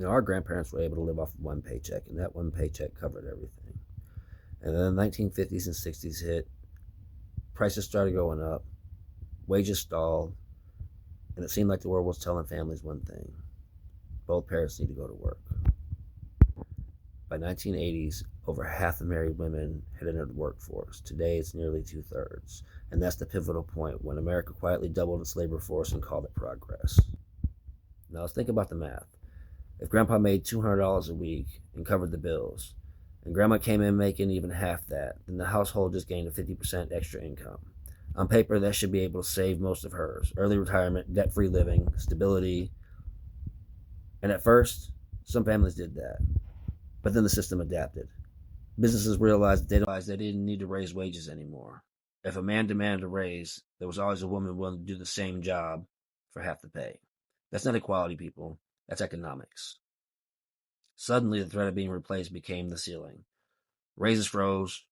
Our grandparents were able to live off of one paycheck, and that one paycheck covered everything. And then the 1950s and 60s hit, prices started going up, wages stalled, and it seemed like the world was telling families one thing: both parents need to go to work. By 1980s, over half the married women had entered the workforce. Today, it's nearly two-thirds. And that's the pivotal point when America quietly doubled its labor force and called it progress. Now, let's think about the math. If Grandpa made $200 a week and covered the bills, and Grandma came in making even half that, then the household just gained a 50% extra income. On paper, that should be able to save most of hers: early retirement, debt-free living, stability. And at first, some families did that. But then the system adapted. Businesses realized they didn't need to raise wages anymore. If a man demanded a raise, there was always a woman willing to do the same job for half the pay. That's not equality, people. That's economics. Suddenly, the threat of being replaced became the ceiling. Raises froze,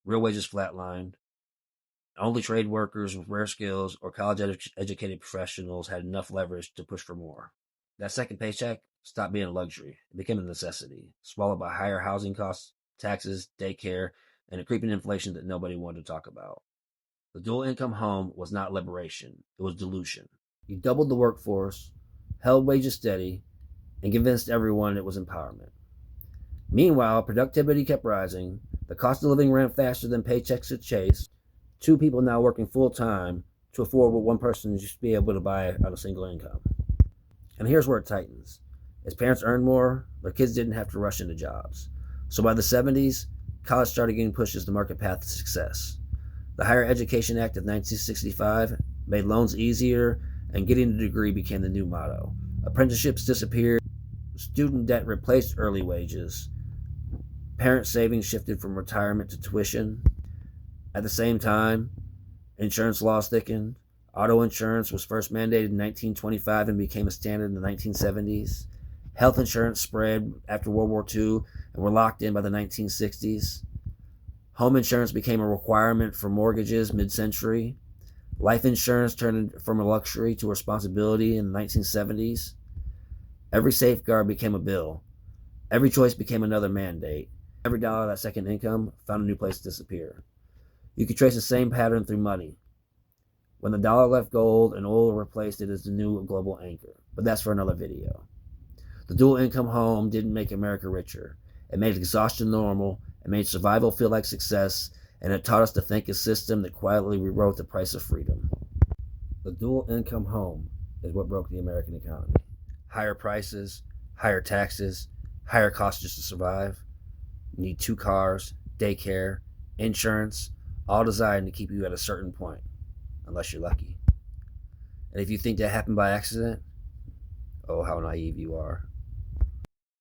real wages flatlined. Only trade workers with rare skills or college-educated professionals had enough leverage to push for more. That second paycheck stopped being a luxury. It became a necessity, swallowed by higher housing costs, taxes, daycare, and a creeping inflation that nobody wanted to talk about. The dual income home was not liberation, it was dilution. You doubled the workforce, held wages steady, and convinced everyone it was empowerment. Meanwhile, productivity kept rising, the cost of living ran faster than paychecks could chase. Two people now working full time to afford what one person used to be able to buy on a single income. And here's where it tightens. As parents earned more, their kids didn't have to rush into jobs. So by the 70s, college started getting pushed as the market path to success. The Higher Education Act of 1965 made loans easier, and getting a degree became the new motto. Apprenticeships disappeared, student debt replaced early wages, parent savings shifted from retirement to tuition. At the same time, insurance laws thickened. Auto insurance was first mandated in 1925 and became a standard in the 1970s. Health insurance spread after World War II and were locked in by the 1960s. Home insurance became a requirement for mortgages mid-century. Life insurance turned from a luxury to a responsibility in the 1970s. Every safeguard became a bill. Every choice became another mandate. Every dollar of that second income found a new place to disappear. You could trace the same pattern through money. When the dollar left gold and oil replaced it as the new global anchor. But that's for another video. The dual income home didn't make America richer. It made exhaustion normal. It made survival feel like success. And it taught us to think a system that quietly rewrote the price of freedom. The dual income home is what broke the American economy. Higher prices, higher taxes, higher costs just to survive. You need 2 cars, daycare, insurance, all designed to keep you at a certain point, unless you're lucky. And if you think that happened by accident, oh, how naive you are.